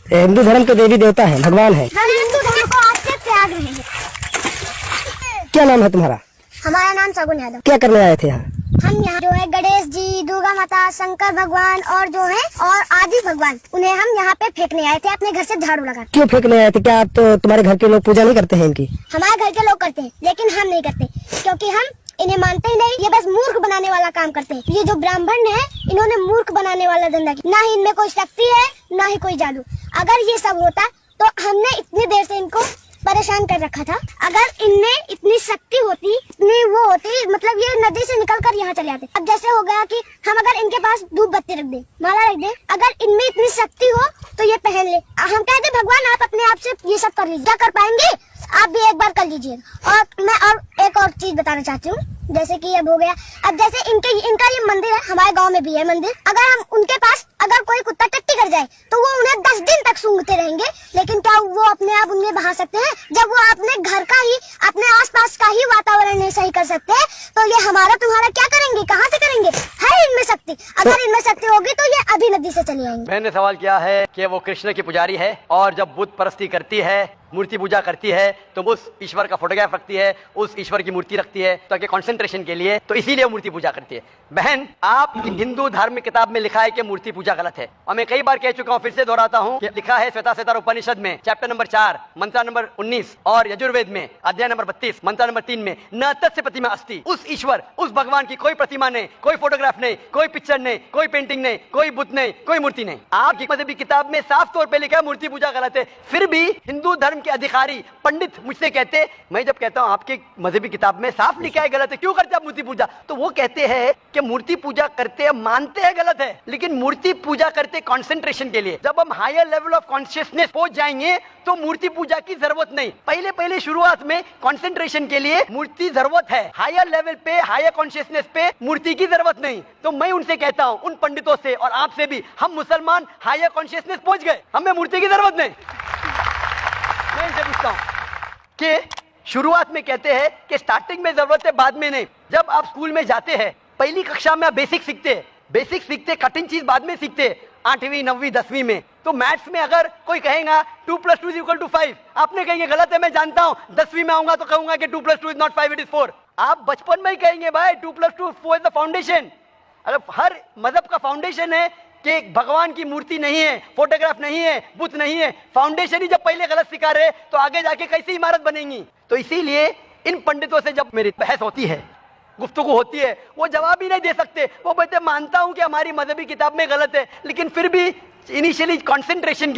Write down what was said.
हिंदू धर्म के देवी देवता है, भगवान है। हम हिंदू धर्म को आज से त्याग रहे हैं। क्या नाम है तुम्हारा? हमारा नाम सगुन यादव। क्या करने आए थे यहाँ? हम यहाँ जो है गणेश जी, दुर्गा माता, शंकर भगवान और जो है और आदि भगवान, उन्हें हम यहाँ पे फेंकने आए थे अपने घर से झाड़ू लगा। क्यों फेंकने आए थे? क्या आप तो तुम्हारे घर के लोग पूजा नहीं करते हैं इनकी? हमारे घर के लोग करते हैं लेकिन हम नहीं करते, क्योंकि हम इन्हें मानते ही नहीं। ये बस मूर्ख बनाने वाला काम करते हैं। ये जो ब्राह्मण है, इन्होंने मूर्ख बनाने वाला धंधा किया। ना ही इनमें कोई शक्ति है, ना ही कोई जादू। अगर ये सब होता तो हमने इतनी देर से इनको परेशान कर रखा था। अगर इनमें इतनी शक्ति होती, इतनी वो होती, मतलब ये नदी से निकलकर यहाँ चले आते। अब जैसे हो गया कि हम अगर इनके पास धूप बत्ती रख दे, माला रख दे, अगर इनमें इतनी शक्ति हो तो ये पहन ले। हम कहते भगवान आप अपने आप से ये सब कर लीजिए। क्या कर पाएंगे? आप भी एक बार कर लीजिए। और मैं और एक और चीज बताना चाहती हूँ, जैसे कि अब हो गया, अब जैसे इनका ये मंदिर है, हमारे गांव में भी है मंदिर। अगर हम उनके पास अगर कोई कुत्ता टट्टी कर जाए तो वो उन्हें 10 दिन तक सूंघते रहेंगे, लेकिन क्या वो अपने आप उन्हें बहा सकते हैं? जब वो अपने घर का ही, अपने आसपास का ही वातावरण नहीं सही कर सकते, तो ये हमारा तुम्हारा क्या करेंगे? कहाँ से करेंगे? है इनमें शक्ति? अगर इनमें शक्ति होगी तो ये अभी नदी से चले आएंगे। मैंने सवाल किया है कि वो कृष्ण की पुजारी है और जब बुत परस्ती करती है, मूर्ति पूजा करती है, तो उस ईश्वर का फोटोग्राफ रखती है, उस ईश्वर की मूर्ति रखती है ताकि कंसंट्रेशन के लिए, तो इसीलिए मूर्ति पूजा करती है। बहन, आप हिंदू धार्मिक किताब में लिखा है कि मूर्ति पूजा गलत है, और मैं कई बार कह चुका हूँ, फिर से दोहराता हूँ कि लिखा है श्वेताश्वेतर उपनिषद में चैप्टर नंबर 4 मंत्र नंबर 19 और यजुर्वेद में अध्याय नंबर 32 मंत्र नंबर 3 में न तस्य प्रतिमा अस्ति। उस ईश्वर, उस भगवान की कोई प्रतिमा नहीं, कोई फोटोग्राफ नहीं, कोई पिक्चर नहीं, कोई पेंटिंग नहीं, कोई बुत नहीं, कोई मूर्ति नहीं। आपकी मजहबी किताब में साफ तौर पर लिखा है मूर्ति पूजा गलत है, फिर भी हिंदू धर्म के अधिकारी पंडित मुझसे कहते, मैं जब कहता हूं आपके मजहबी किताब में साफ लिखा है गलत है, क्यों करते आप मूर्ति पूजा? तो वो कहते हैं कि मूर्ति पूजा करते हैं, मानते हैं गलत है, लेकिन मूर्ति पूजा करते कंसंट्रेशन के लिए। जब हम हायर लेवल ऑफ कॉन्शियसनेस पहुंच जाएंगे तो मूर्ति पूजा की जरूरत नहीं। पहले शुरुआत में कंसंट्रेशन के लिए मूर्ति जरूरत है, हायर लेवल पे, हायर कॉन्शियसनेस पे मूर्ति की जरूरत नहीं। तो मैं उनसे कहता हूं, उन पंडितों से और आपसे भी, हम मुसलमान हायर कॉन्शियसनेस पहुंच गए, हमें मूर्ति की जरूरत नहीं। मैं इनसे पूछता हूं कि शुरुआत में कहते हैं कि स्टार्टिंग में जरूरत है, बाद में नहीं। जब आप स्कूल में जाते हैं, पहली कक्षा में आप बेसिक सीखते, कठिन चीज बाद में सीखते, 8वीं 9वीं 10वीं में। तो मैथ्स में अगर कोई कहेगा 2 + 2 = 5, आपने कहेंगे गलत है, मैं जानता हूं। 10वीं में आऊंगा तो कहूंगा कि 2 + 2 = not 5, it is 4। आप बचपन में ही कहेंगे भाई 2 + 2 4 is the foundation। अगर हर मजहब का फाउंडेशन है कि भगवान की मूर्ति नहीं है, फोटोग्राफ नहीं है, बुत नहीं है, फाउंडेशन ही जब पहले गलत सिखा रहे तो आगे जाके कैसी इमारत बनेगी? तो इसीलिए इन पंडितों से जब मेरी बहस होती है, गुफ्तगू होती है, वो जवाब ही नहीं दे सकते। वो कहते मानता हूं कि हमारी मजहबी किताब में गलत है, लेकिन फिर भी इनिशियली कंसंट्रेशन